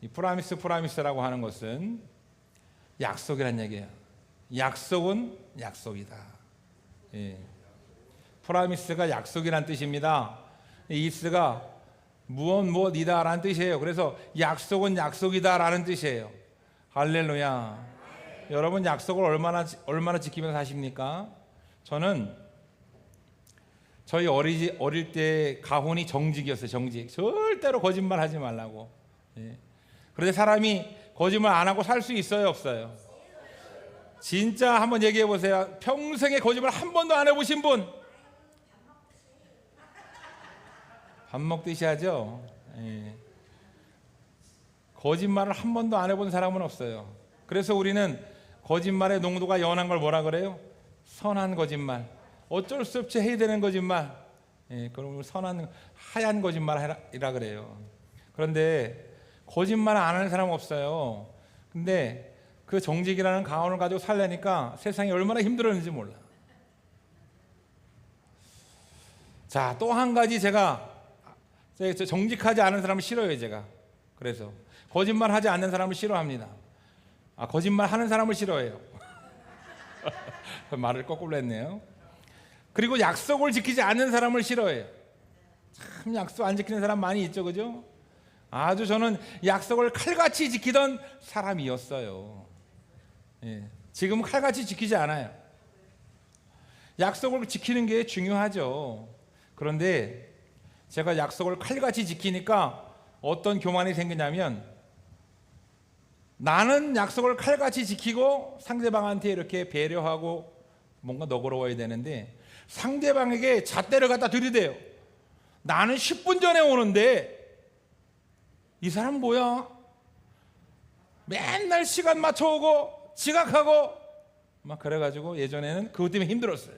이 프라미스라고 하는 것은 약속이란 얘기예요. 약속은 약속이다. 예. 프라미스가 약속이란 뜻입니다. 이스가 무엇이다라는 뜻이에요. 그래서 약속은 약속이다라는 뜻이에요. 할렐루야. 여러분 약속을 얼마나 지키면서 사십니까? 저는 저희 어릴 때 가훈이 정직이었어요. 정직. 절대로 거짓말 하지 말라고. 예. 그런데 사람이 거짓말 안 하고 살 수 있어요, 없어요? 진짜 한번 얘기해 보세요. 평생에 거짓말 한 번도 안 해보신 분? 밥 먹듯이 하죠. 예. 거짓말을 한 번도 안 해본 사람은 없어요. 그래서 우리는 거짓말의 농도가 연한 걸 뭐라 그래요? 선한 거짓말. 어쩔 수 없이 해야 되는 거짓말. 예, 그럼 선한 하얀 거짓말이라 그래요. 그런데 거짓말 안 하는 사람은 없어요. 근데 그 정직이라는 가언을 가지고 살려니까 세상이 얼마나 힘들었는지 몰라. 자, 또 한 가지 제가 정직하지 않은 사람을 싫어해요, 제가. 그래서 거짓말 하지 않는 사람을 싫어합니다. 거짓말 하는 사람을 싫어해요. 말을 거꾸로 했네요. 그리고 약속을 지키지 않는 사람을 싫어해요. 참 약속 안 지키는 사람 많이 있죠, 그죠? 아주 저는 약속을 칼같이 지키던 사람이었어요. 예, 지금은 칼같이 지키지 않아요. 약속을 지키는 게 중요하죠. 그런데 제가 약속을 칼같이 지키니까 어떤 교만이 생기냐면, 나는 약속을 칼같이 지키고 상대방한테 이렇게 배려하고 뭔가 너그러워야 되는데 상대방에게 잣대를 갖다 들이대요. 나는 10분 전에 오는데 이 사람 뭐야? 맨날 시간 맞춰오고 지각하고 막 그래가지고 예전에는 그것 때문에 힘들었어요.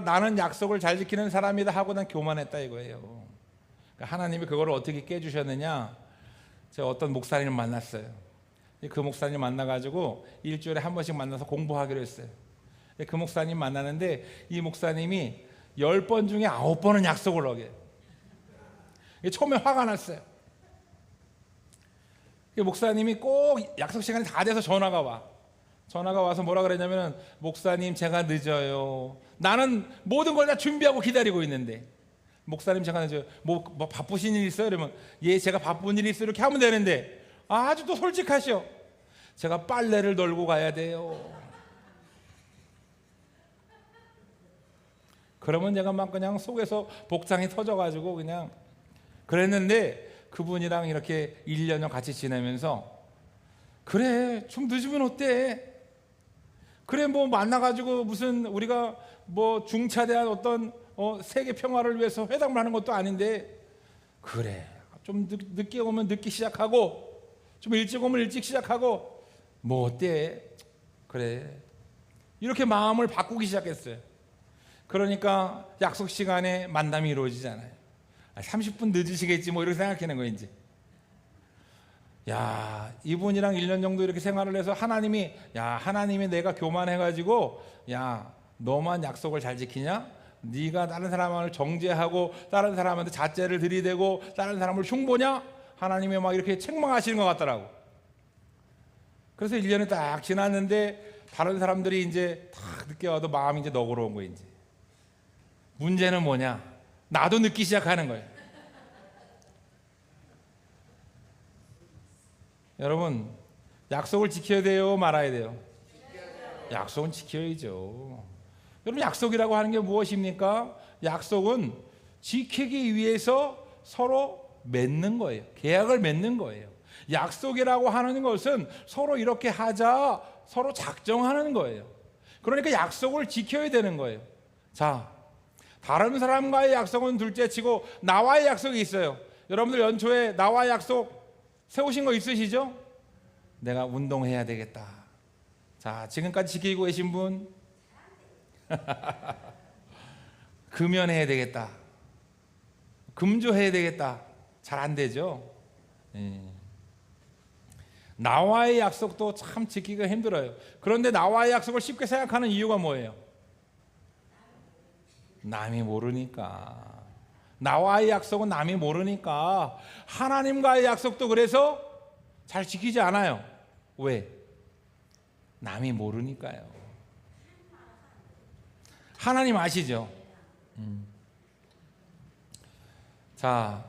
나는 약속을 잘 지키는 사람이다 하고 난 교만했다 이거예요. 하나님이 그걸 어떻게 깨주셨느냐? 제가 어떤 목사님을 만났어요. 그 목사님 만나가지고 일주일에 한 번씩 만나서 공부하기로 했어요. 그 목사님 만나는데 이 목사님이 10번 중에 9번은 약속을 어겨요. 처음에 화가 났어요. 목사님이 꼭 약속 시간이 다 돼서 전화가 와서 뭐라 그랬냐면, 목사님 제가 늦어요. 나는 모든 걸 다 준비하고 기다리고 있는데 목사님 제가 늦어요. 뭐 바쁘신 일 있어요? 그러면 예, 제가 바쁜 일이 있어요. 이렇게 하면 되는데 아주 또 솔직하셔. 제가 빨래를 널고 가야 돼요. 그러면 제가 막 그냥 속에서 복장이 터져가지고 그냥 그랬는데, 그분이랑 이렇게 1년을 같이 지내면서 그래 좀 늦으면 어때? 그래 뭐 만나가지고 무슨 우리가 뭐 중차대한 어떤 세계 평화를 위해서 회담을 하는 것도 아닌데, 그래 좀 늦게 오면 늦게 시작하고 좀 일찍 오면 일찍 시작하고 뭐 어때? 그래 이렇게 마음을 바꾸기 시작했어요. 그러니까 약속 시간에 만남이 이루어지잖아요. 30분 늦으시겠지 뭐 이렇게 생각하는 거예요. 이제 야, 이분이랑 1년 정도 이렇게 생활을 해서 하나님이 내가 교만해가지고 야 너만 약속을 잘 지키냐? 네가 다른 사람을 정죄하고 다른 사람한테 잣대를 들이대고 다른 사람을 흉보냐? 하나님이 막 이렇게 책망하시는 것 같더라고. 그래서 1년이 딱 지났는데 다른 사람들이 이제 딱 늦게 와도 마음이 이제 너그러운 거예요. 이제 문제는 뭐냐? 나도 늦기 시작하는 거예요. 여러분, 약속을 지켜야 돼요, 말아야 돼요? 약속은 지켜야죠. 여러분, 약속이라고 하는 게 무엇입니까? 약속은 지키기 위해서 서로 맺는 거예요. 계약을 맺는 거예요. 약속이라고 하는 것은 서로 이렇게 하자, 서로 작정하는 거예요. 그러니까 약속을 지켜야 되는 거예요. 자, 다른 사람과의 약속은 둘째치고 나와의 약속이 있어요. 여러분들 연초에 나와의 약속 세우신 거 있으시죠? 내가 운동해야 되겠다. 자, 지금까지 지키고 계신 분 금연해야 되겠다. 금조해야 되겠다. 잘 안 되죠? 나와의 약속도 참 지키기가 힘들어요. 그런데 나와의 약속을 쉽게 생각하는 이유가 뭐예요? 남이 모르니까. 나와의 약속은 남이 모르니까 하나님과의 약속도 그래서 잘 지키지 않아요. 왜? 남이 모르니까요. 하나님 아시죠? 자,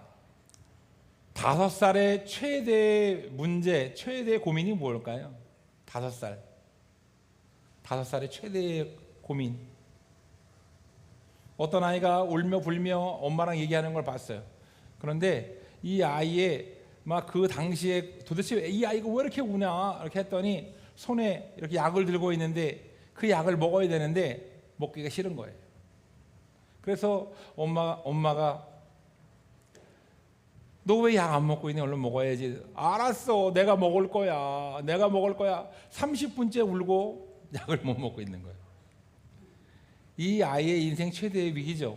5살의 최대 문제, 최대 고민이 뭘까요? 5살. 5살의 최대 고민. 어떤 아이가 울며 불며 엄마랑 얘기하는 걸 봤어요. 그런데 이 아이의 막 그 당시에 도대체 이 아이가 왜 이렇게 우냐 이렇게 했더니 손에 이렇게 약을 들고 있는데 그 약을 먹어야 되는데 먹기가 싫은 거예요. 그래서 엄마가 너 왜 약 안 먹고 있니? 얼른 먹어야지. 알았어, 내가 먹을 거야. 30분째 울고 약을 못 먹고 있는 거예요. 이 아이의 인생 최대의 위기죠.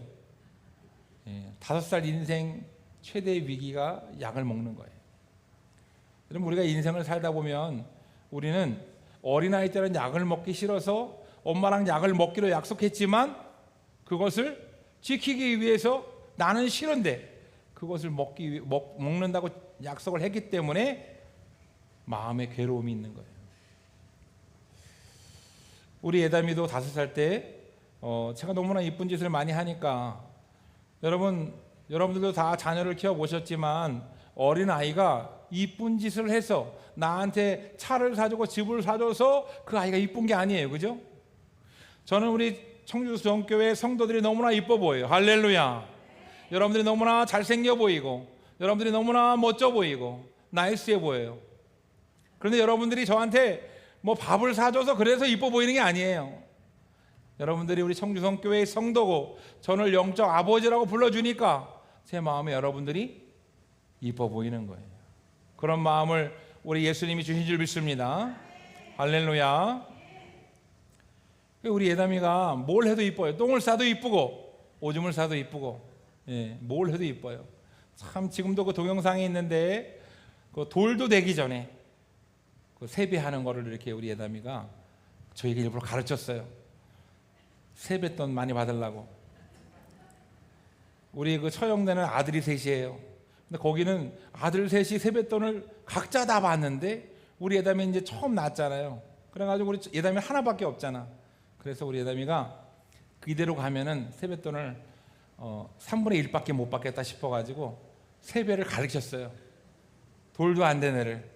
5살 인생 최대의 위기가 약을 먹는 거예요. 여러분, 우리가 인생을 살다 보면 우리는 어린아이 때는 약을 먹기 싫어서 엄마랑 약을 먹기로 약속했지만 그것을 지키기 위해서 나는 싫은데 그것을 먹는다고 약속을 했기 때문에 마음에 괴로움이 있는 거예요. 우리 예담이도 5살 때 제가 너무나 이쁜 짓을 많이 하니까 여러분들도 다 자녀를 키워보셨지만 어린아이가 이쁜 짓을 해서 나한테 차를 사주고 집을 사줘서 그 아이가 이쁜 게 아니에요. 그죠? 저는 우리 청주수원교회 성도들이 너무나 이뻐 보여요. 할렐루야. 여러분들이 너무나 잘생겨 보이고 여러분들이 너무나 멋져 보이고 나이스해 보여요. 그런데 여러분들이 저한테 뭐 밥을 사줘서 그래서 이뻐 보이는 게 아니에요. 여러분들이 우리 청주성교회의 성도고 저를 영적 아버지라고 불러주니까 제 마음에 여러분들이 이뻐 보이는 거예요. 그런 마음을 우리 예수님이 주신 줄 믿습니다. 할렐루야. 우리 예담이가 뭘 해도 이뻐요. 똥을 싸도 이쁘고 오줌을 싸도 이쁘고 뭘 해도 이뻐요. 참 지금도 그 동영상이 있는데 그 돌도 되기 전에 그 세배하는 거를 이렇게 우리 예담이가 저에게 일부러 가르쳤어요. 세뱃돈 많이 받으려고. 우리 그 처형되는 아들이 셋이에요. 근데 거기는 아들 셋이 세뱃돈을 각자 다 받는데 우리 예담이 이제 처음 낳았잖아요. 그래가지고 우리 예담이 하나밖에 없잖아. 그래서 우리 예담이가 이대로 가면은 세뱃돈을 3분의 1밖에 못 받겠다 싶어가지고 세배를 가르쳤어요. 돌도 안 된 애를.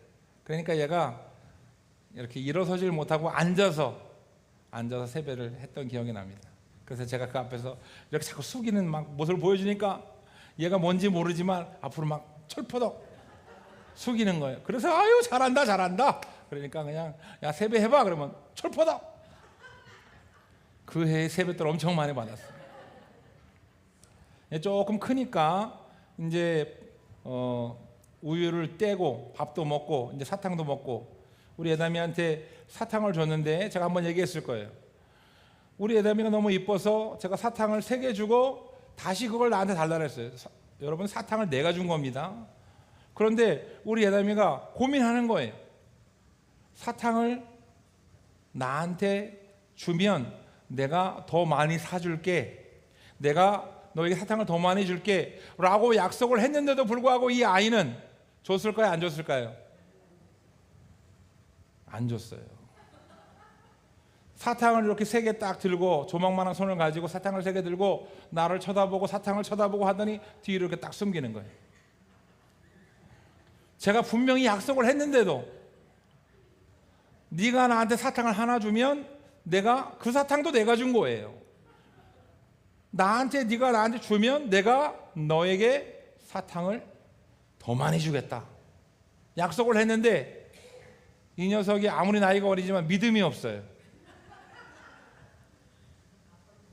그러니까 얘가 이렇게 일어서질 못하고 앉아서 세배를 했던 기억이 납니다. 그래서 제가 그 앞에서 이렇게 자꾸 숙이는 막 모습을 보여주니까 얘가 뭔지 모르지만 앞으로 막 철퍼덕 숙이는 거예요. 그래서 아유 잘한다. 그러니까 그냥 야 세배해봐 그러면 철퍼덕. 그 해에 세뱃돈 엄청 많이 받았어요. 조금 크니까 이제 우유를 떼고 밥도 먹고 이제 사탕도 먹고 우리 예담이한테 사탕을 줬는데 제가 한번 얘기했을 거예요. 우리 예담이가 너무 이뻐서 제가 사탕을 3개 주고 다시 그걸 나한테 달라 그랬어요. 여러분 사탕을 내가 준 겁니다. 그런데 우리 예담이가 고민하는 거예요. 사탕을 나한테 주면 내가 더 많이 사줄게. 내가 너에게 사탕을 더 많이 줄게 라고 약속을 했는데도 불구하고 이 아이는 줬을까요? 안 줬을까요? 안 줬어요. 사탕을 이렇게 3개 딱 들고 조망만한 손을 가지고 사탕을 3개 들고 나를 쳐다보고 사탕을 쳐다보고 하더니 뒤로 이렇게 딱 숨기는 거예요. 제가 분명히 약속을 했는데도 네가 나한테 사탕을 하나 주면 내가 그 사탕도 내가 준 거예요. 네가 나한테 주면 내가 너에게 사탕을 더 많이 주겠다. 약속을 했는데 이 녀석이 아무리 나이가 어리지만 믿음이 없어요.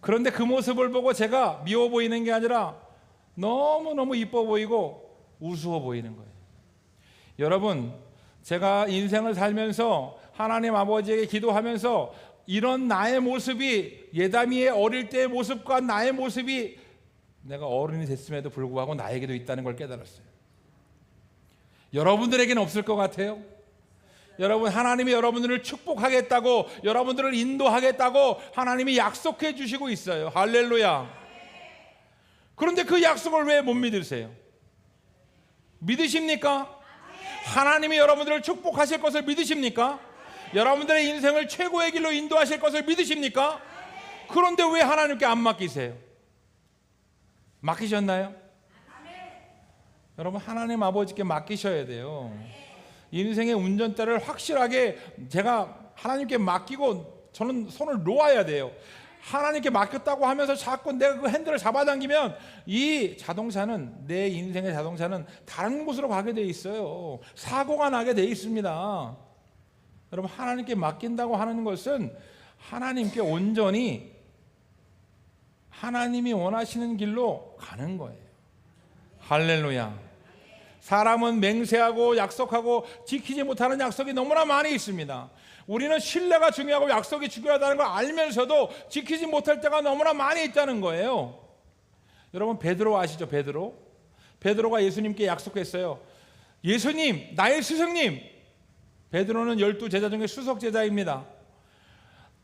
그런데 그 모습을 보고 제가 미워 보이는 게 아니라 너무너무 이뻐 보이고 우스워 보이는 거예요. 여러분, 제가 인생을 살면서 하나님 아버지에게 기도하면서 이런 나의 모습이 예담이의 어릴 때의 모습과 나의 모습이 내가 어른이 됐음에도 불구하고 나에게도 있다는 걸 깨달았어요. 여러분들에게는 없을 것 같아요. 여러분, 하나님이 여러분들을 축복하겠다고, 여러분들을 인도하겠다고 하나님이 약속해 주시고 있어요. 할렐루야. 그런데 그 약속을 왜 못 믿으세요? 믿으십니까? 하나님이 여러분들을 축복하실 것을 믿으십니까? 여러분들의 인생을 최고의 길로 인도하실 것을 믿으십니까? 그런데 왜 하나님께 안 맡기세요? 맡기셨나요? 여러분, 하나님 아버지께 맡기셔야 돼요. 인생의 운전대를 확실하게 제가 하나님께 맡기고 저는 손을 놓아야 돼요. 하나님께 맡겼다고 하면서 자꾸 내가 그 핸들을 잡아당기면 이 자동차는, 내 인생의 자동차는 다른 곳으로 가게 돼 있어요. 사고가 나게 돼 있습니다. 여러분, 하나님께 맡긴다고 하는 것은 하나님께 온전히 하나님이 원하시는 길로 가는 거예요. 할렐루야. 사람은 맹세하고 약속하고 지키지 못하는 약속이 너무나 많이 있습니다. 우리는 신뢰가 중요하고 약속이 중요하다는 걸 알면서도 지키지 못할 때가 너무나 많이 있다는 거예요. 여러분, 베드로 아시죠? 베드로가 예수님께 약속했어요. 예수님, 나의 스승님. 베드로는 12제자 중에 수석 제자입니다.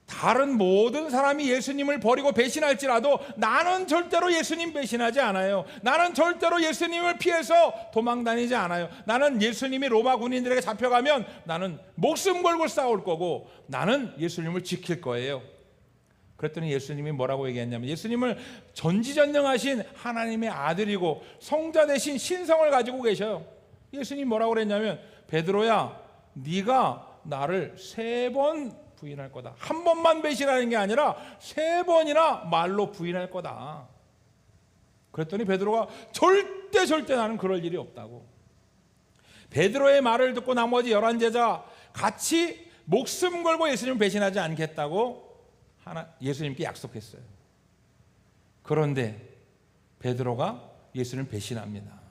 다른 모든 사람이 예수님을 버리고 배신할지라도 나는 절대로 예수님 배신하지 않아요. 나는 절대로 예수님을 피해서 도망다니지 않아요. 나는 예수님이 로마 군인들에게 잡혀가면 나는 목숨 걸고 싸울 거고 나는 예수님을 지킬 거예요. 그랬더니 예수님이 뭐라고 얘기했냐면, 예수님을 전지전능하신 하나님의 아들이고 성자 되신 신성을 가지고 계셔요. 예수님이 뭐라고 그랬냐면, 베드로야, 네가 나를 3번 부인할 거다. 한 번만 배신하는 게 아니라 3번이나 말로 부인할 거다. 그랬더니 베드로가 절대 나는 그럴 일이 없다고. 베드로의 말을 듣고 나머지 11제자 같이 목숨 걸고 예수님을 배신하지 않겠다고 예수님께 약속했어요. 그런데 베드로가 예수님을 배신합니다.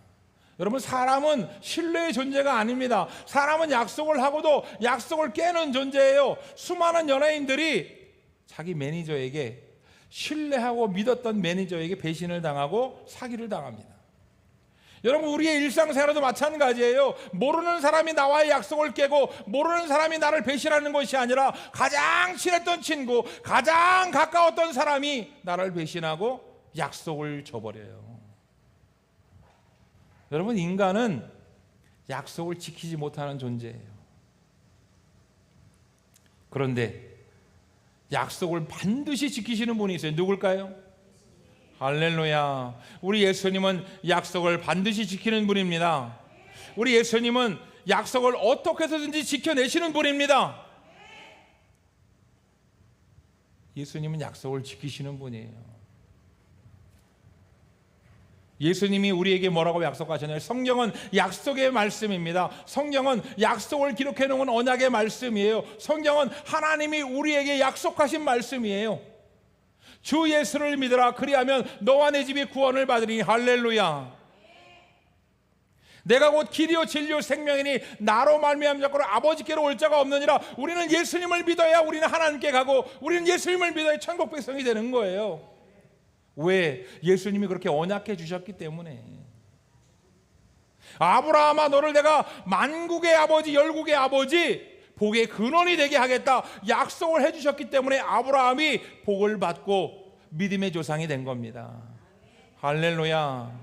여러분, 사람은 신뢰의 존재가 아닙니다. 사람은 약속을 하고도 약속을 깨는 존재예요. 수많은 연예인들이 자기 매니저에게, 신뢰하고 믿었던 매니저에게 배신을 당하고 사기를 당합니다. 여러분, 우리의 일상생활에도 마찬가지예요. 모르는 사람이 나와의 약속을 깨고 모르는 사람이 나를 배신하는 것이 아니라 가장 친했던 친구, 가장 가까웠던 사람이 나를 배신하고 약속을 저버려요. 여러분, 인간은 약속을 지키지 못하는 존재예요. 그런데 약속을 반드시 지키시는 분이 있어요. 누굴까요? 할렐루야. 우리 예수님은 약속을 반드시 지키는 분입니다. 우리 예수님은 약속을 어떻게 해서든지 지켜내시는 분입니다. 예수님은 약속을 지키시는 분이에요. 예수님이 우리에게 뭐라고 약속하셨나요? 성경은 약속의 말씀입니다. 성경은 약속을 기록해 놓은 언약의 말씀이에요. 성경은 하나님이 우리에게 약속하신 말씀이에요. 주 예수를 믿으라, 그리하면 너와 내 집이 구원을 받으리니. 할렐루야. 내가 곧 길이요 진리요 생명이니 나로 말미암은 자고로 아버지께로 올 자가 없느니라. 우리는 예수님을 믿어야 우리는 하나님께 가고, 우리는 예수님을 믿어야 천국 백성이 되는 거예요. 왜? 예수님이 그렇게 언약해 주셨기 때문에. 아브라함아, 너를 내가 만국의 아버지, 열국의 아버지, 복의 근원이 되게 하겠다 약속을 해 주셨기 때문에 아브라함이 복을 받고 믿음의 조상이 된 겁니다. 할렐루야.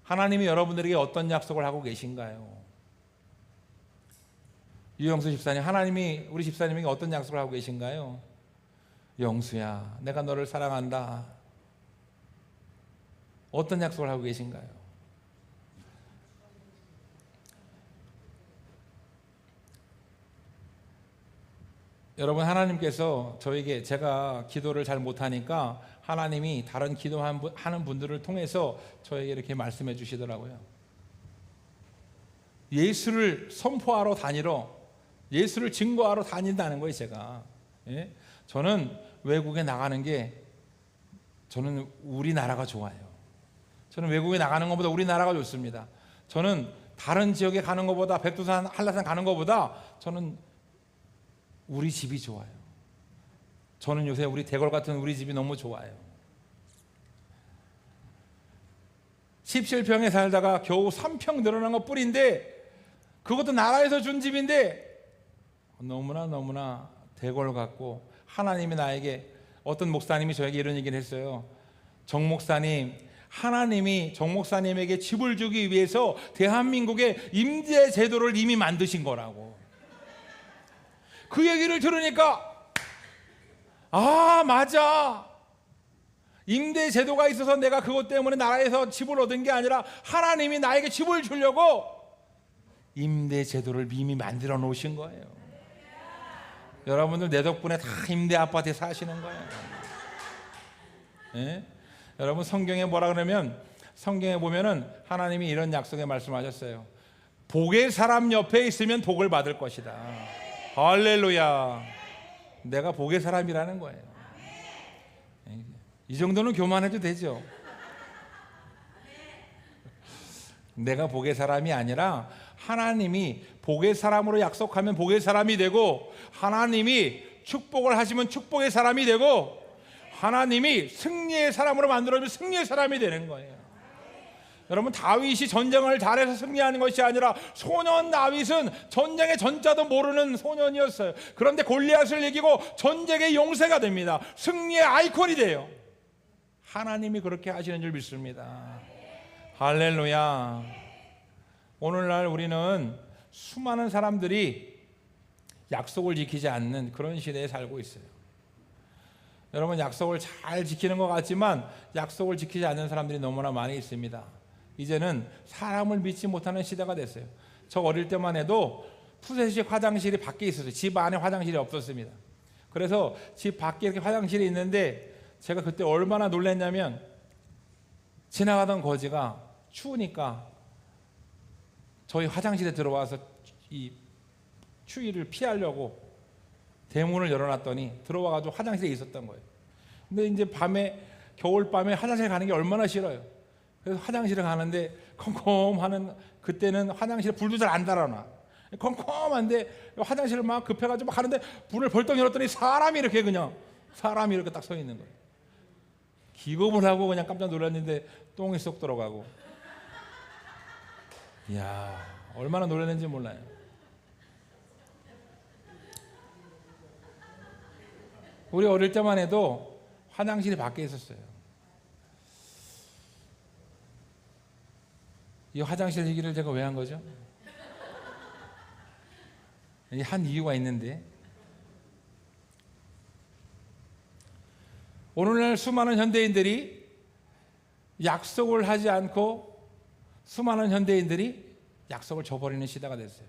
하나님이 여러분들에게 어떤 약속을 하고 계신가요? 유영수 집사님, 하나님이 우리 집사님에게 어떤 약속을 하고 계신가요? 영수야, 내가 너를 사랑한다. 어떤 약속을 하고 계신가요? 여러분, 하나님께서 저에게, 제가 기도를 잘 못하니까 하나님이 다른 기도하는 분들을 통해서 저에게 이렇게 말씀해 주시더라고요. 예수를 선포하러 다니러, 예수를 증거하러 다닌다는 거예요. 제가 저는 외국에 나가는 게, 저는 우리나라가 좋아요. 저는 외국에 나가는 것보다 우리나라가 좋습니다. 저는 다른 지역에 가는 것보다, 백두산, 한라산 가는 것보다 저는 우리 집이 좋아요. 저는 요새 우리 대궐 같은 우리 집이 너무 좋아요. 17평에 살다가 겨우 3평 늘어난 것 뿐인데, 그것도 나라에서 준 집인데 너무나 대궐 같고, 하나님이 나에게, 어떤 목사님이 저에게 이런 얘기를 했어요. 정 목사님, 하나님이 정 목사님에게 집을 주기 위해서 대한민국의 임대 제도를 이미 만드신 거라고. 그 얘기를 들으니까 아, 맞아. 임대 제도가 있어서 내가 그것 때문에 나라에서 집을 얻은 게 아니라 하나님이 나에게 집을 주려고 임대 제도를 이미 만들어 놓으신 거예요. 여러분들 내 덕분에 다 임대 아파트에 사시는 거예요. 예? 여러분 성경에 뭐라 그러면, 성경에 보면은 하나님이 이런 약속의 말씀하셨어요. 복의 사람 옆에 있으면 복을 받을 것이다. 할렐루야. 내가 복의 사람이라는 거예요. 이 정도는 교만해도 되죠. 내가 복의 사람이 아니라 하나님이 복의 사람으로 약속하면 복의 사람이 되고, 하나님이 축복을 하시면 축복의 사람이 되고, 하나님이 승리의 사람으로 만들어주면 승리의 사람이 되는 거예요. 여러분, 다윗이 전쟁을 잘해서 승리하는 것이 아니라 소년 다윗은 전쟁의 전자도 모르는 소년이었어요. 그런데 골리앗을 이기고 전쟁의 용세가 됩니다. 승리의 아이콘이 돼요. 하나님이 그렇게 하시는 줄 믿습니다. 할렐루야. 오늘날 우리는 수많은 사람들이 약속을 지키지 않는 그런 시대에 살고 있어요. 여러분, 약속을 잘 지키는 것 같지만 약속을 지키지 않는 사람들이 너무나 많이 있습니다. 이제는 사람을 믿지 못하는 시대가 됐어요. 저 어릴 때만 해도 푸세식 화장실이 밖에 있었어요. 집 안에 화장실이 없었습니다. 그래서 집 밖에 이렇게 화장실이 있는데 제가 그때 얼마나 놀랐냐면, 지나가던 거지가 추우니까 저희 화장실에 들어와서 이 추위를 피하려고 대문을 열어놨더니 들어와가지고 화장실에 있었던 거예요. 근데 이제 밤에, 겨울밤에 화장실 가는 게 얼마나 싫어요. 그래서 화장실에 가는데 컴컴하는, 그때는 화장실에 불도 잘 안 달아놔. 컴컴한데 화장실을 막 급해가지고 막 가는데 문을 벌떡 열었더니 사람이 이렇게 딱 서 있는 거예요. 기겁을 하고 그냥 깜짝 놀랐는데 똥이 쏙 들어가고. 이야, 얼마나 놀랐는지 몰라요. 우리 어릴 때만 해도 화장실이 밖에 있었어요. 이 화장실 얘기를 제가 왜 한 거죠? 한 이유가 있는데, 오늘날 수많은 현대인들이 약속을 하지 않고 수많은 현대인들이 약속을 저버리는 시대가 됐어요.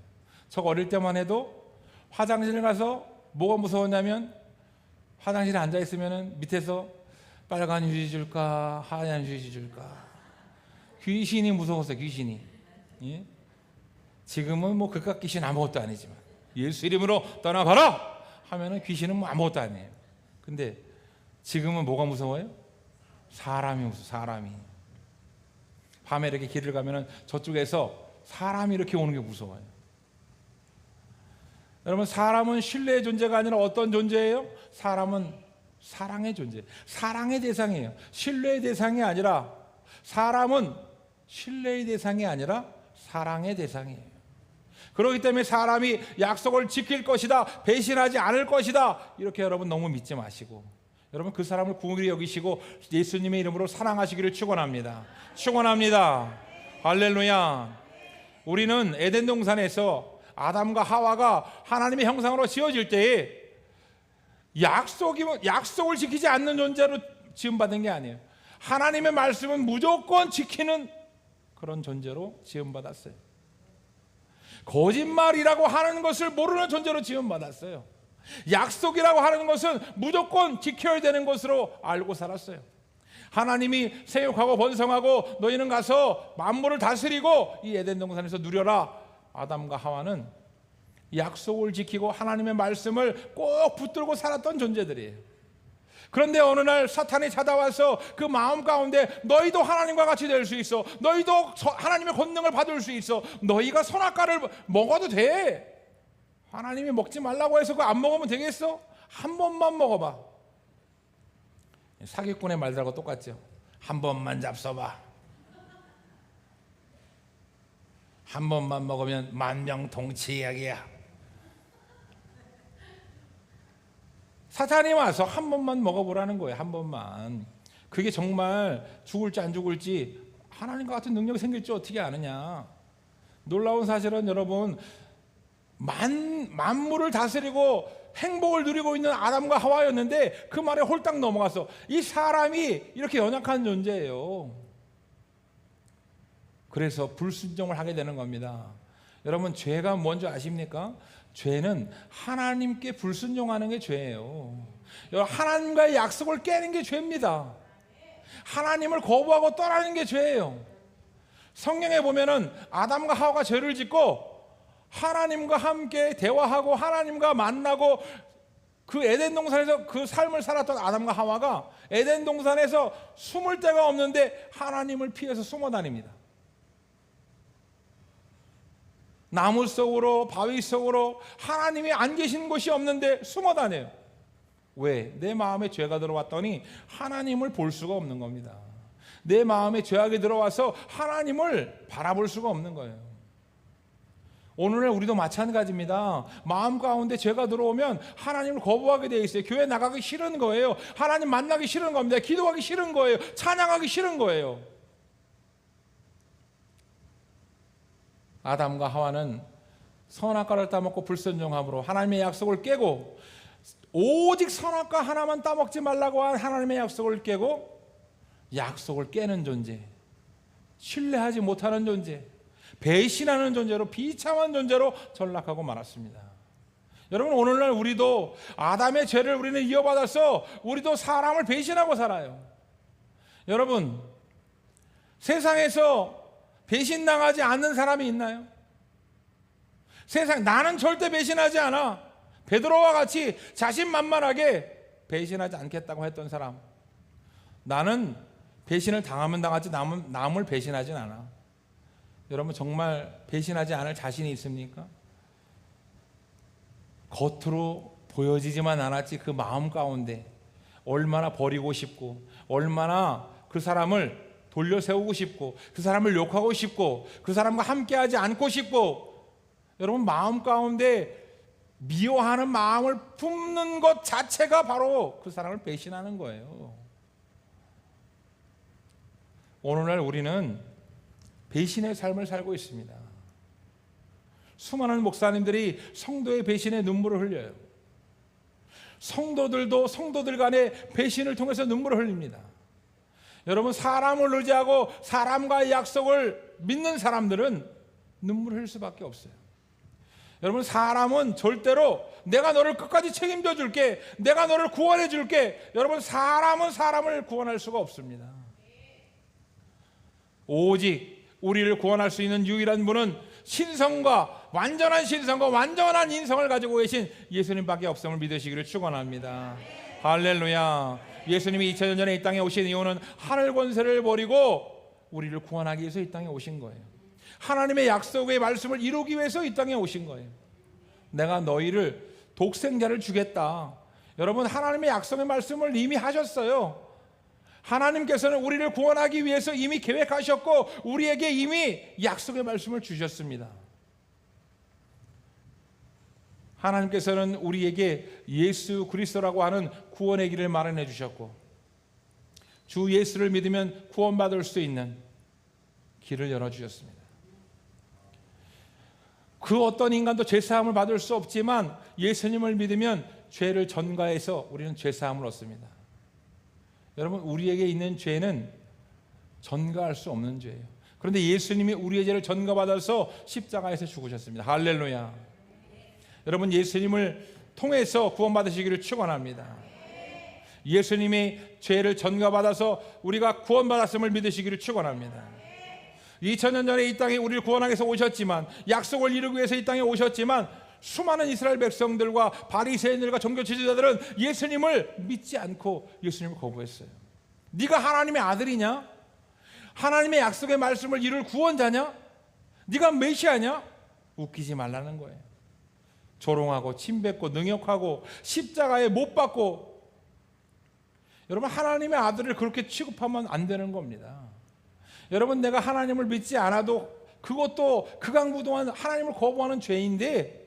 저 어릴 때만 해도 화장실 가서 뭐가 무서웠냐면, 화장실에 앉아 있으면 밑에서 빨간 휴지 줄까 하얀 휴지 줄까, 귀신이 무서웠어요. 귀신이. 예? 지금은 뭐 그깟 귀신 아무것도 아니지만 예수 이름으로 떠나가라 하면은 귀신은 뭐 아무것도 아니에요. 근데 지금은 뭐가 무서워요? 사람이 무서워. 사람이. 밤에 이렇게 길을 가면은 저쪽에서 사람이 이렇게 오는 게 무서워요. 여러분, 사람은 신뢰의 존재가 아니라 어떤 존재예요? 사람은 사랑의 존재, 사랑의 대상이에요. 신뢰의 대상이 아니라, 사람은 신뢰의 대상이 아니라 사랑의 대상이에요. 그렇기 때문에 사람이 약속을 지킬 것이다, 배신하지 않을 것이다, 이렇게 여러분 너무 믿지 마시고, 여러분 그 사람을 긍휼히 여기시고 예수님의 이름으로 사랑하시기를 축원합니다. 축원합니다. 할렐루야. 우리는 에덴 동산에서 아담과 하와가 하나님의 형상으로 지어질 때에 약속을 지키지 않는 존재로 지음받은 게 아니에요. 하나님의 말씀은 무조건 지키는 그런 존재로 지음받았어요. 거짓말이라고 하는 것을 모르는 존재로 지음받았어요. 약속이라고 하는 것은 무조건 지켜야 되는 것으로 알고 살았어요. 하나님이 세육하고 번성하고 너희는 가서 만물을 다스리고 이 에덴 동산에서 누려라. 아담과 하와는 약속을 지키고 하나님의 말씀을 꼭 붙들고 살았던 존재들이에요. 그런데 어느 날 사탄이 찾아와서 그 마음 가운데 너희도 하나님과 같이 될 수 있어, 너희도 하나님의 권능을 받을 수 있어, 너희가 선악과를 먹어도 돼. 하나님이 먹지 말라고 해서 그거 안 먹으면 되겠어? 한 번만 먹어봐. 사기꾼의 말들하고 똑같죠. 한 번만 잡숴봐. 한 번만 먹으면 만명통치약이야. 사탄이 와서 한 번만 먹어보라는 거예요. 한 번만. 그게 정말 죽을지 안 죽을지 하나님과 같은 능력이 생길지 어떻게 아느냐. 놀라운 사실은 여러분, 만물을 다스리고 행복을 누리고 있는 아담과 하와였는데 그 말에 홀딱 넘어가서 이 사람이 이렇게 연약한 존재예요. 그래서 불순종을 하게 되는 겁니다. 여러분, 죄가 뭔지 아십니까? 죄는 하나님께 불순종하는 게 죄예요. 하나님과의 약속을 깨는 게 죄입니다. 하나님을 거부하고 떠나는 게 죄예요. 성경에 보면은 아담과 하와가 죄를 짓고 하나님과 함께 대화하고 하나님과 만나고 그 에덴 동산에서 그 삶을 살았던 아담과 하와가 에덴 동산에서 숨을 데가 없는데 하나님을 피해서 숨어 다닙니다. 나무 속으로, 바위 속으로, 하나님이 안 계신 곳이 없는데 숨어 다녀요. 왜? 내 마음에 죄가 들어왔더니 하나님을 볼 수가 없는 겁니다. 내 마음에 죄악이 들어와서 하나님을 바라볼 수가 없는 거예요. 오늘날 우리도 마찬가지입니다. 마음 가운데 죄가 들어오면 하나님을 거부하게 돼 있어요. 교회 나가기 싫은 거예요. 하나님 만나기 싫은 겁니다. 기도하기 싫은 거예요. 찬양하기 싫은 거예요. 아담과 하와는 선악과를 따먹고 불순종함으로 하나님의 약속을 깨고, 오직 선악과 하나만 따먹지 말라고 한 하나님의 약속을 깨고 약속을 깨는 존재, 신뢰하지 못하는 존재, 배신하는 존재로, 비참한 존재로 전락하고 말았습니다. 여러분, 오늘날 우리도 아담의 죄를 우리는 이어받아서 우리도 사람을 배신하고 살아요. 여러분, 세상에서 배신당하지 않는 사람이 있나요? 나는 절대 배신하지 않아. 베드로와 같이 자신만만하게 배신하지 않겠다고 했던 사람. 나는 배신을 당하면 당하지 남을 배신하진 않아. 여러분, 정말 배신하지 않을 자신이 있습니까? 겉으로 보여지지만 않았지 그 마음 가운데 얼마나 버리고 싶고, 얼마나 그 사람을 돌려 세우고 싶고, 그 사람을 욕하고 싶고, 그 사람과 함께하지 않고 싶고, 여러분, 마음 가운데 미워하는 마음을 품는 것 자체가 바로 그 사람을 배신하는 거예요. 오늘날 우리는 배신의 삶을 살고 있습니다. 수많은 목사님들이 성도의 배신에 눈물을 흘려요. 성도들도 성도들 간의 배신을 통해서 눈물을 흘립니다. 여러분, 사람을 의지하고 사람과의 약속을 믿는 사람들은 눈물을 흘릴 수밖에 없어요. 여러분, 사람은 절대로 내가 너를 끝까지 책임져 줄게, 내가 너를 구원해 줄게. 여러분, 사람은 사람을 구원할 수가 없습니다. 오직 우리를 구원할 수 있는 유일한 분은 신성과 완전한 신성과 완전한 인성을 가지고 계신 예수님밖에 없음을 믿으시기를 축원합니다. 할렐루야. 예수님이 2000년 전에 이 땅에 오신 이유는 하늘 권세를 버리고 우리를 구원하기 위해서 이 땅에 오신 거예요. 하나님의 약속의 말씀을 이루기 위해서 이 땅에 오신 거예요. 내가 너희를 독생자를 주겠다. 여러분, 하나님의 약속의 말씀을 이미 하셨어요. 하나님께서는 우리를 구원하기 위해서 이미 계획하셨고 우리에게 이미 약속의 말씀을 주셨습니다. 하나님께서는 우리에게 예수 그리스도라고 하는 구원의 길을 마련해 주셨고, 주 예수를 믿으면 구원받을 수 있는 길을 열어주셨습니다. 그 어떤 인간도 죄사함을 받을 수 없지만 예수님을 믿으면 죄를 전가해서 우리는 죄사함을 얻습니다. 여러분, 우리에게 있는 죄는 전가할 수 없는 죄예요. 그런데 예수님이 우리의 죄를 전가받아서 십자가에서 죽으셨습니다. 할렐루야. 여러분, 예수님을 통해서 구원받으시기를 축원합니다. 예수님이 죄를 전가받아서 우리가 구원받았음을 믿으시기를 축원합니다. 2000년 전에 이 땅에 우리를 구원하기 위해서 오셨지만, 약속을 이루기 위해서 이 땅에 오셨지만, 수많은 이스라엘 백성들과 바리새인들과 종교 지도자들은 예수님을 믿지 않고 예수님을 거부했어요. 네가 하나님의 아들이냐? 하나님의 약속의 말씀을 이룰 구원자냐? 네가 메시아냐? 웃기지 말라는 거예요. 조롱하고 침뱉고 능욕하고 십자가에 못 박고, 여러분, 하나님의 아들을 그렇게 취급하면 안 되는 겁니다. 여러분, 내가 하나님을 믿지 않아도 그것도 극악무도한 하나님을 거부하는 죄인데,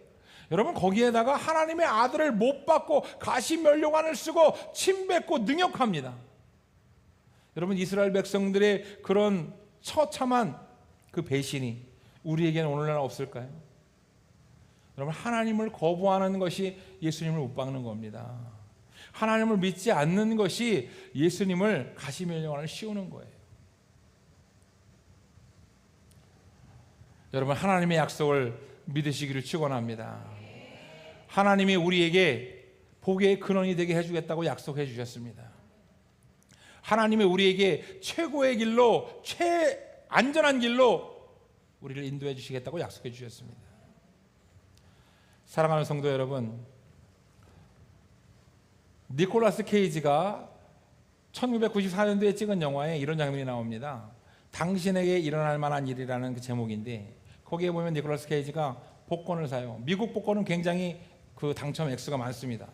여러분, 거기에다가 하나님의 아들을 못 받고 가시면류관을 쓰고 침뱉고 능욕합니다. 여러분, 이스라엘 백성들의 그런 처참한 그 배신이 우리에게는 오늘날 없을까요? 여러분, 하나님을 거부하는 것이 예수님을 못 박는 겁니다. 하나님을 믿지 않는 것이 예수님을 가시면령을 씌우는 거예요. 여러분, 하나님의 약속을 믿으시기를 축원합니다. 하나님이 우리에게 복의 근원이 되게 해주겠다고 약속해 주셨습니다. 하나님이 우리에게 최고의 길로, 최안전한 길로 우리를 인도해 주시겠다고 약속해 주셨습니다. 사랑하는 성도 여러분, 니콜라스 케이지가 1994년도에 찍은 영화에 이런 장면이 나옵니다. 당신에게 일어날 만한 일이라는 그 제목인데, 거기에 보면 니콜라스 케이지가 복권을 사요. 미국 복권은 굉장히 그 당첨 액수가 많습니다.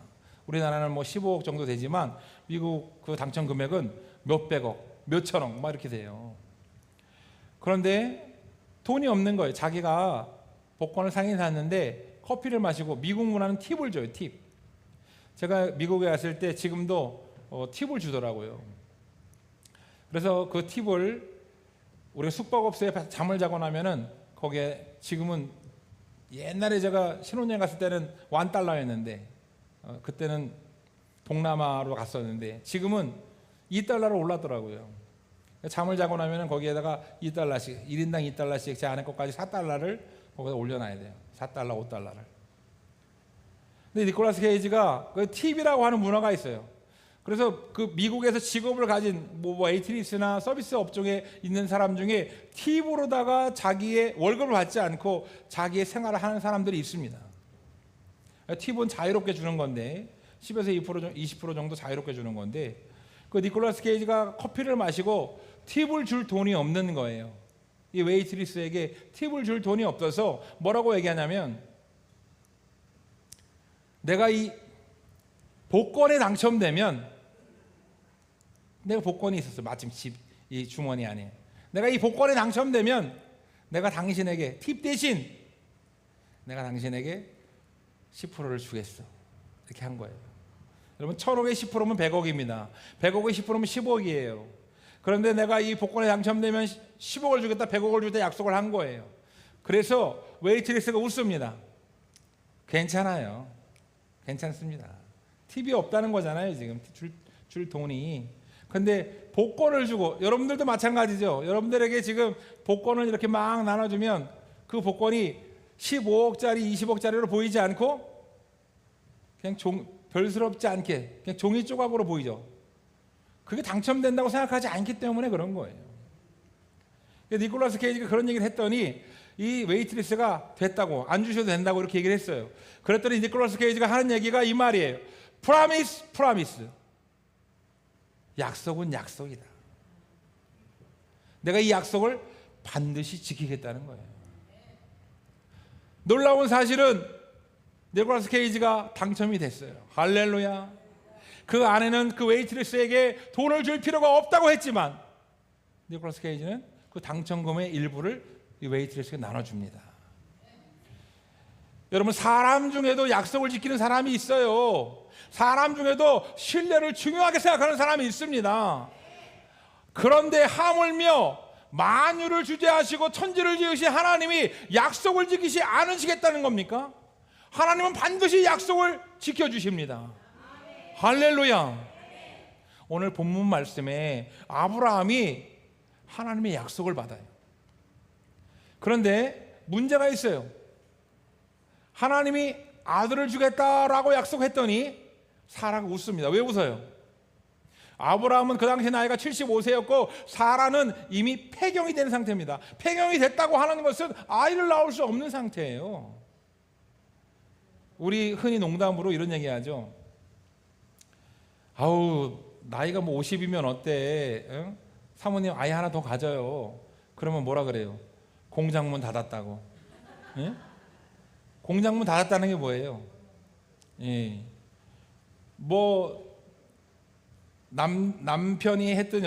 우리나라는 뭐 15억 정도 되지만 미국 그 당첨 금액은 몇백억, 몇천억 막 이렇게 돼요. 그런데 돈이 없는 거예요. 자기가 복권을 사긴 샀는데 커피를 마시고, 미국 문화는 팁을 줘요. 팁. 제가 미국에 갔을 때 지금도 팁을 주더라고요. 그래서 그 팁을 우리가 숙박업소에 잠을 자고 나면은 거기에, 지금은, 옛날에 제가 신혼여행 갔을 때는 $1였는데 그때는 동남아로 갔었는데 지금은 $2로 올랐더라고요. 잠을 자고 나면은 거기에다가 $2씩, 1인당 $2씩 제 아내 것까지 $4를 거기다 올려놔야 돼요. $4, $5를. 근데 니콜라스 케이지가 그 팁이라고 하는 문화가 있어요. 그래서 그 미국에서 직업을 가진 뭐 웨이트리스나 서비스 업종에 있는 사람 중에 팁으로다가 자기의 월급을 받지 않고 자기의 생활을 하는 사람들이 있습니다. 팁은 자유롭게 주는 건데 10에서 20% 정도 자유롭게 주는 건데, 그 니콜라스 케이지가 커피를 마시고 팁을 줄 돈이 없는 거예요. 이 웨이트리스에게 팁을 줄 돈이 없어서 뭐라고 얘기하냐면, 내가 이 복권에 당첨되면, 내가 복권이 있었어, 마침 이 주머니 안에. 내가 이 복권에 당첨되면 내가 당신에게 팁 대신 내가 당신에게 10%를 주겠어. 이렇게 한 거예요. 여러분, 1000억의 10%면 100억입니다. 100억의 10%면 10억이에요. 그런데 내가 이 복권에 당첨되면 10억을 주겠다, 100억을 주겠다 약속을 한 거예요. 그래서 웨이트리스가 웃습니다. 괜찮아요. 괜찮습니다. 팁이 없다는 거잖아요, 지금 줄 돈이. 근데 복권을 주고, 여러분들도 마찬가지죠. 여러분들에게 지금 복권을 이렇게 막 나눠주면 그 복권이 15억짜리, 20억짜리로 보이지 않고 그냥 별스럽지 않게 그냥 종이 조각으로 보이죠. 그게 당첨된다고 생각하지 않기 때문에 그런 거예요. 니콜라스 케이지가 그런 얘기를 했더니 이 웨이트리스가 됐다고, 안 주셔도 된다고 이렇게 얘기를 했어요. 그랬더니 니콜라스 케이지가 하는 얘기가 이 말이에요. 프라미스, 프라미스. 약속은 약속이다. 내가 이 약속을 반드시 지키겠다는 거예요. 놀라운 사실은 니콜라스 케이지가 당첨이 됐어요. 할렐루야. 그 아내는 그 웨이트리스에게 돈을 줄 필요가 없다고 했지만 니콜라스 케이지는 그 당첨금의 일부를 이 웨이트리스에게 나눠줍니다. 여러분, 사람 중에도 약속을 지키는 사람이 있어요. 사람 중에도 신뢰를 중요하게 생각하는 사람이 있습니다. 그런데 하물며 만유를 주재하시고 천지를 지으신 하나님이 약속을 지키지 않으시겠다는 겁니까? 하나님은 반드시 약속을 지켜주십니다. 할렐루야. 오늘 본문 말씀에 아브라함이 하나님의 약속을 받아요. 그런데 문제가 있어요. 하나님이 아들을 주겠다라고 약속했더니 사라가 웃습니다. 왜 웃어요? 아브라함은 그 당시 나이가 75세였고 사라는 이미 폐경이 된 상태입니다. 폐경이 됐다고 하는 것은 아이를 낳을 수 없는 상태예요. 우리 흔히 농담으로 이런 얘기하죠. 아우, 나이가 뭐 50이면 어때? 응? 사모님 아이 하나 더 가져요. 그러면 뭐라 그래요? 공장문 닫았다고. 응? 공장문 닫았다는 게 뭐예요? 예. 뭐 남편이 했든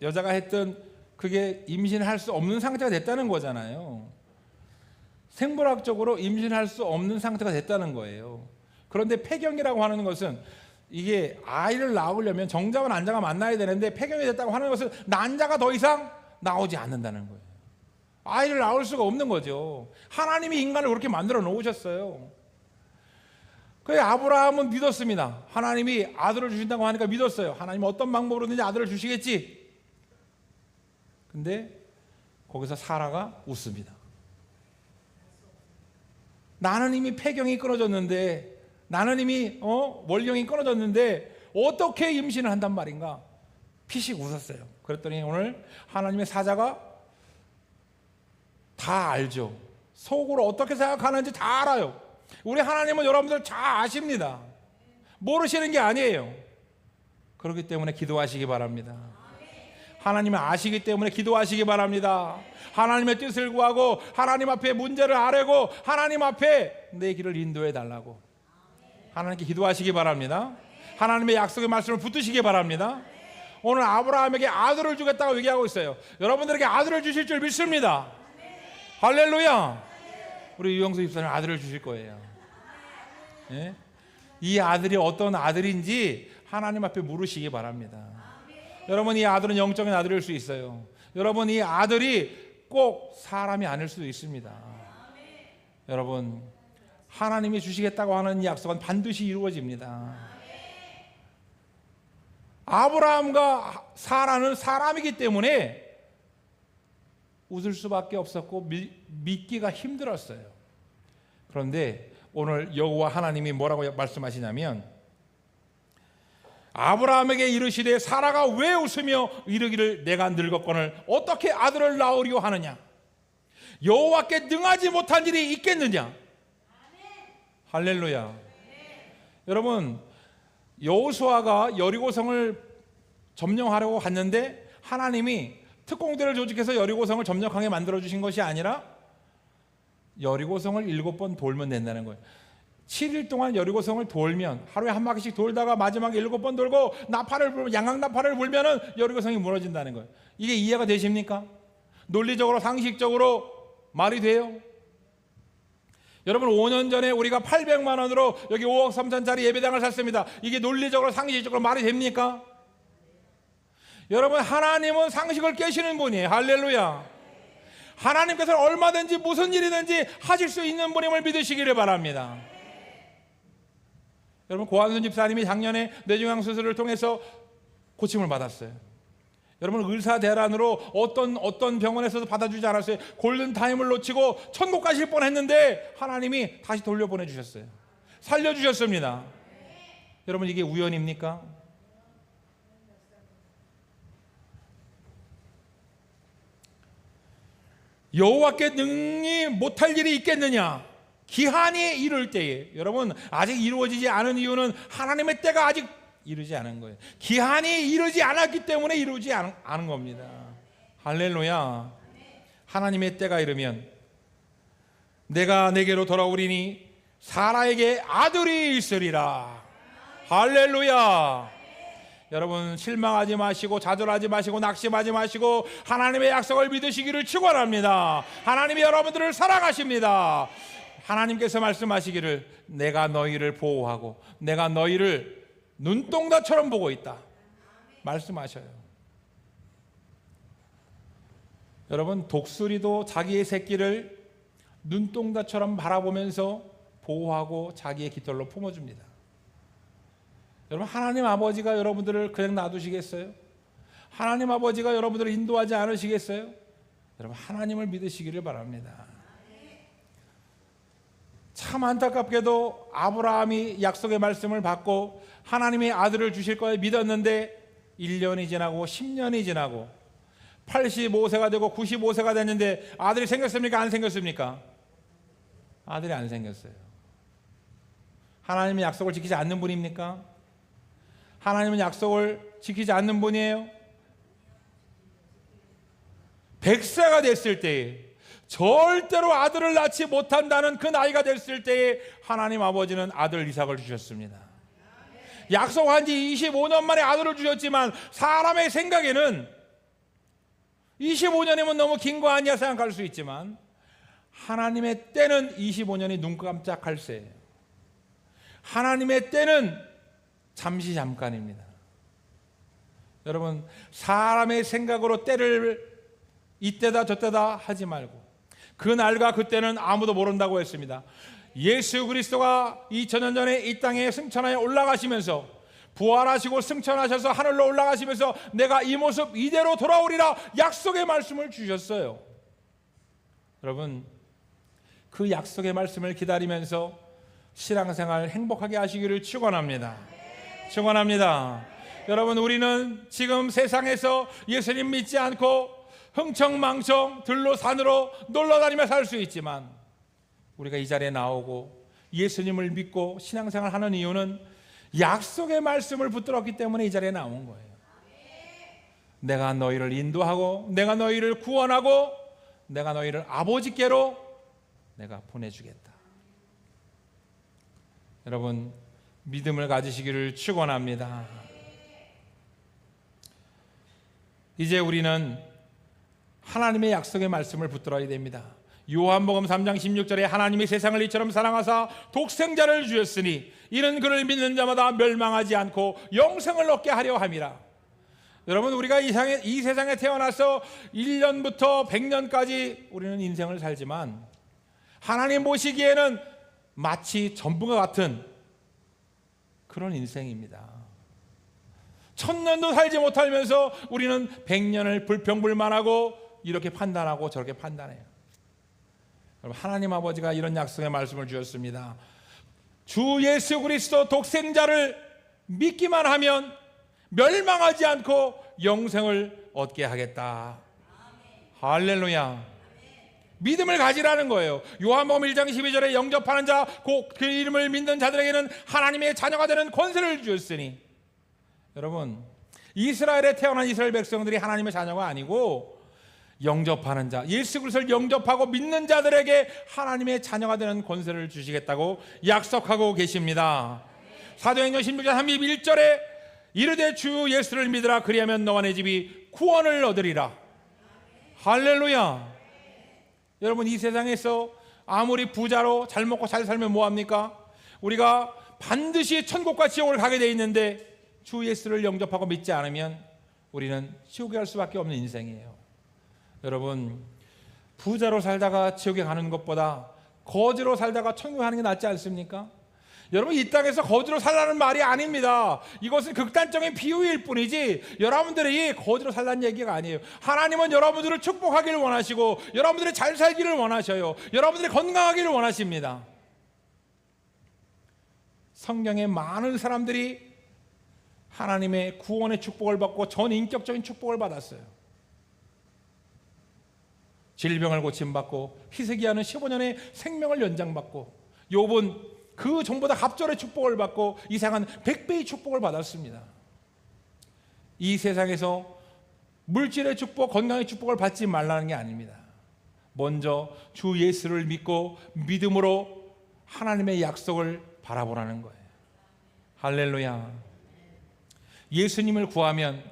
여자가 했든 그게 임신할 수 없는 상태가 됐다는 거잖아요. 생물학적으로 임신할 수 없는 상태가 됐다는 거예요. 그런데 폐경이라고 하는 것은 이게 아이를 낳으려면 정자와 난자가 만나야 되는데 폐경이 됐다고 하는 것은 난자가 더 이상 나오지 않는다는 거예요. 아이를 낳을 수가 없는 거죠. 하나님이 인간을 그렇게 만들어 놓으셨어요. 그래서 아브라함은 믿었습니다. 하나님이 아들을 주신다고 하니까 믿었어요. 하나님 어떤 방법으로든지 아들을 주시겠지. 근데 거기서 사라가 웃습니다. 나는 이미 폐경이 끊어졌는데, 나는 이미 월경이 끊어졌는데 어떻게 임신을 한단 말인가? 피식 웃었어요. 그랬더니 오늘 하나님의 사자가 다 알죠. 속으로 어떻게 생각하는지 다 알아요. 우리 하나님은 여러분들 잘 아십니다. 모르시는 게 아니에요. 그렇기 때문에 기도하시기 바랍니다. 하나님은 아시기 때문에 기도하시기 바랍니다. 하나님의 뜻을 구하고 하나님 앞에 문제를 아뢰고 하나님 앞에 내 길을 인도해 달라고 하나님께 기도하시기 바랍니다. 하나님의 약속의 말씀을 붙드시기 바랍니다. 오늘 아브라함에게 아들을 주겠다고 얘기하고 있어요. 여러분들에게 아들을 주실 줄 믿습니다. 할렐루야. 우리 유영수 집사님 아들을 주실 거예요. 예? 이 아들이 어떤 아들인지 하나님 앞에 물으시기 바랍니다. 여러분, 이 아들은 영적인 아들일 수 있어요. 여러분, 이 아들이 꼭 사람이 아닐 수도 있습니다. 여러분, 하나님이 주시겠다고 하는 이 약속은 반드시 이루어집니다. 아브라함과 사라는 사람이기 때문에 웃을 수밖에 없었고 믿기가 힘들었어요. 그런데 오늘 여호와 하나님이 뭐라고 말씀하시냐면, 아브라함에게 이르시되 사라가 왜 웃으며 이르기를 내가 늙었거늘 어떻게 아들을 낳으려 하느냐? 여호와께 능하지 못한 일이 있겠느냐? 할렐루야. 여러분, 여호수아가 여리고성을 점령하려고 갔는데 하나님이 특공대를 조직해서 여리고성을 점령하게 만들어 주신 것이 아니라 여리고성을 7번 돌면 된다는 거예요. 7일 동안 여리고성을 돌면, 하루에 한 바퀴씩 돌다가 마지막에 7번 돌고 양강나팔을 불면은 여리고성이 무너진다는 거예요. 이게 이해가 되십니까? 논리적으로 상식적으로 말이 돼요? 여러분, 5년 전에 우리가 800만 원으로 여기 5억 3천짜리 예배당을 샀습니다. 이게 논리적으로 상식적으로 말이 됩니까? 여러분, 하나님은 상식을 깨시는 분이에요. 할렐루야. 하나님께서는 얼마든지 무슨 일이든지 하실 수 있는 분임을 믿으시기를 바랍니다. 여러분, 고한순 집사님이 작년에 뇌종양 수술을 통해서 고침을 받았어요. 여러분, 의사 대란으로 어떤 병원에서도 받아주지 않았어요. 골든타임을 놓치고 천국 가실 뻔했는데 하나님이 다시 돌려보내 주셨어요. 살려주셨습니다. 여러분, 이게 우연입니까? 여호와께 능히 못할 일이 있겠느냐? 기한이 이를 때에, 여러분, 아직 이루어지지 않은 이유는 하나님의 때가 아직 이르지 않은 거예요. 기한이 이르지 않았기 때문에 이루지 않은 겁니다. 할렐루야. 하나님의 때가 이르면 내가 내게로 돌아오리니 사라에게 아들이 있으리라. 할렐루야. 여러분, 실망하지 마시고 좌절하지 마시고 낙심하지 마시고 하나님의 약속을 믿으시기를 축원합니다. 하나님이 여러분들을 사랑하십니다. 하나님께서 말씀하시기를 내가 너희를 보호하고 내가 너희를 눈동자처럼 보고 있다 말씀하셔요. 여러분, 독수리도 자기의 새끼를 눈동자처럼 바라보면서 보호하고 자기의 깃털로 품어줍니다. 여러분, 하나님 아버지가 여러분들을 그냥 놔두시겠어요? 하나님 아버지가 여러분들을 인도하지 않으시겠어요? 여러분, 하나님을 믿으시기를 바랍니다. 참 안타깝게도 아브라함이 약속의 말씀을 받고 하나님의 아들을 주실 거에 믿었는데 1년이 지나고 10년이 지나고 85세가 되고 95세가 됐는데 아들이 생겼습니까? 안 생겼습니까? 아들이 안 생겼어요. 하나님의 약속을 지키지 않는 분입니까? 하나님은 약속을 지키지 않는 분이에요. 100세가 됐을 때에, 절대로 아들을 낳지 못한다는 그 나이가 됐을 때에 하나님 아버지는 아들 이삭을 주셨습니다. 약속한 지 25년 만에 아들을 주셨지만 사람의 생각에는 25년이면 너무 긴 거 아니야 생각할 수 있지만 하나님의 때는 25년이 눈 깜짝할 새예요. 하나님의 때는 잠시 잠깐입니다. 여러분, 사람의 생각으로 때를 이때다 저때다 하지 말고, 그 날과 그때는 아무도 모른다고 했습니다. 예수 그리스도가 2000년 전에 이 땅에 승천하여 올라가시면서, 부활하시고 승천하셔서 하늘로 올라가시면서 내가 이 모습 이대로 돌아오리라 약속의 말씀을 주셨어요. 여러분, 그 약속의 말씀을 기다리면서 신앙생활 행복하게 하시기를 축원합니다. 축원합니다. 여러분, 우리는 지금 세상에서 예수님 믿지 않고 흥청망청 들로 산으로 놀러다니며 살 수 있지만, 우리가 이 자리에 나오고 예수님을 믿고 신앙생활 하는 이유는 약속의 말씀을 붙들었기 때문에 이 자리에 나온 거예요. 내가 너희를 인도하고 내가 너희를 구원하고 내가 너희를 아버지께로 내가 보내주겠다. 여러분, 믿음을 가지시기를 축원합니다. 이제 우리는 하나님의 약속의 말씀을 붙들어야 됩니다. 요한복음 3장 16절에 하나님이 세상을 이처럼 사랑하사 독생자를 주셨으니 이는 그를 믿는 자마다 멸망하지 않고 영생을 얻게 하려 함이라. 여러분, 우리가 이 세상에 태어나서 1년부터 100년까지 우리는 인생을 살지만, 하나님 보시기에는 마치 전부가 같은 그런 인생입니다. 1000년도 살지 못하면서 우리는 100년을 불평불만하고 이렇게 판단하고 저렇게 판단해요. 여러분, 하나님 아버지가 이런 약속의 말씀을 주셨습니다. 주 예수 그리스도 독생자를 믿기만 하면 멸망하지 않고 영생을 얻게 하겠다. 할렐루야. 믿음을 가지라는 거예요. 요한복음 1장 12절에 영접하는 자 곧 그 이름을 믿는 자들에게는 하나님의 자녀가 되는 권세를 주었으니. 여러분, 이스라엘에 태어난 이스라엘 백성들이 하나님의 자녀가 아니고 영접하는 자, 예수 그리스도를 영접하고 믿는 자들에게 하나님의 자녀가 되는 권세를 주시겠다고 약속하고 계십니다. 사도행전 16장 31절에 이르되 주 예수를 믿으라 그리하면 너와 내 집이 구원을 얻으리라. 할렐루야. 여러분, 이 세상에서 아무리 부자로 잘 먹고 잘 살면 뭐합니까? 우리가 반드시 천국과 지옥을 가게 돼 있는데 주 예수를 영접하고 믿지 않으면 우리는 지옥에 갈 수밖에 없는 인생이에요. 여러분, 부자로 살다가 지옥에 가는 것보다 거지로 살다가 천국에 가는 게 낫지 않습니까? 여러분, 이 땅에서 거지로 살라는 말이 아닙니다. 이것은 극단적인 비유일 뿐이지 여러분들이 거지로 살라는 얘기가 아니에요. 하나님은 여러분들을 축복하기를 원하시고 여러분들이 잘 살기를 원하셔요. 여러분들이 건강하기를 원하십니다. 성경에 많은 사람들이 하나님의 구원의 축복을 받고 전인격적인 축복을 받았어요. 질병을 고침받고 희색이하는 15년의 생명을 연장받고, 욥은 그 전보다 갑절의 축복을 받고 이상한 100배의 축복을 받았습니다. 이 세상에서 물질의 축복, 건강의 축복을 받지 말라는 게 아닙니다. 먼저 주 예수를 믿고 믿음으로 하나님의 약속을 바라보라는 거예요. 할렐루야. 예수님을 구하면,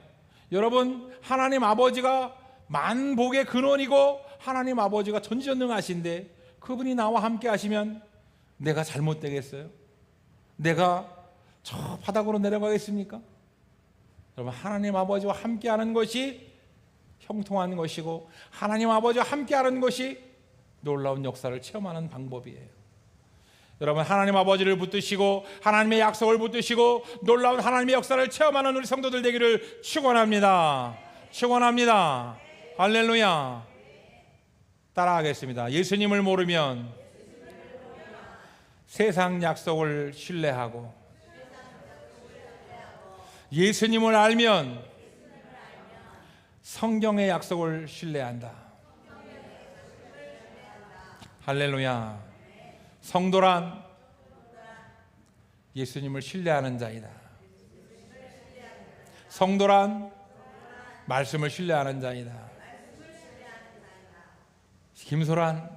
여러분, 하나님 아버지가 만복의 근원이고 하나님 아버지가 전지전능하신데 그분이 나와 함께 하시면 내가 잘못되겠어요? 내가 저 바닥으로 내려가겠습니까? 여러분, 하나님 아버지와 함께하는 것이 형통한 것이고 하나님 아버지와 함께하는 것이 놀라운 역사를 체험하는 방법이에요. 여러분, 하나님 아버지를 붙드시고 하나님의 약속을 붙드시고 놀라운 하나님의 역사를 체험하는 우리 성도들 되기를 축원합니다. 축원합니다. 할렐루야. 따라하겠습니다. 예수님을 모르면 세상 약속을 신뢰하고, 예수님을 알면 성경의 약속을 신뢰한다. 할렐루야. 성도란 예수님을 신뢰하는 자이다. 성도란 말씀을 신뢰하는 자이다. 김소란,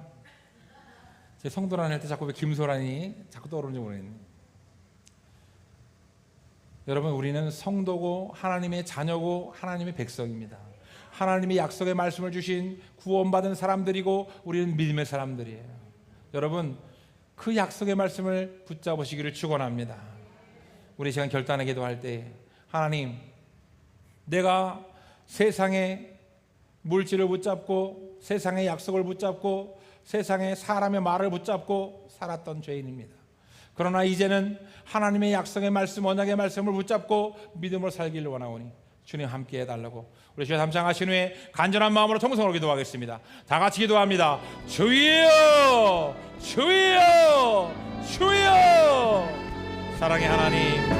제 성도란 할 때 자꾸 왜 김소란이 자꾸 떠오르는지 모르겠네. 여러분, 우리는 성도고 하나님의 자녀고 하나님의 백성입니다. 하나님의 약속의 말씀을 주신 구원받은 사람들이고 우리는 믿음의 사람들이에요. 여러분, 그 약속의 말씀을 붙잡으시기를 축원합니다. 우리 시간 결단하게 기도할 때 하나님, 내가 세상의 물질을 붙잡고 세상의 약속을 붙잡고 세상의 사람의 말을 붙잡고 살았던 죄인입니다. 그러나 이제는 하나님의 약속의 말씀, 언약의 말씀을 붙잡고 믿음으로 살기를 원하오니 주님 함께 해달라고 우리 주여 담장하신 후에 간절한 마음으로 통성으로 기도하겠습니다. 다 같이 기도합니다. 주여, 주여, 주여. 사랑의 하나님,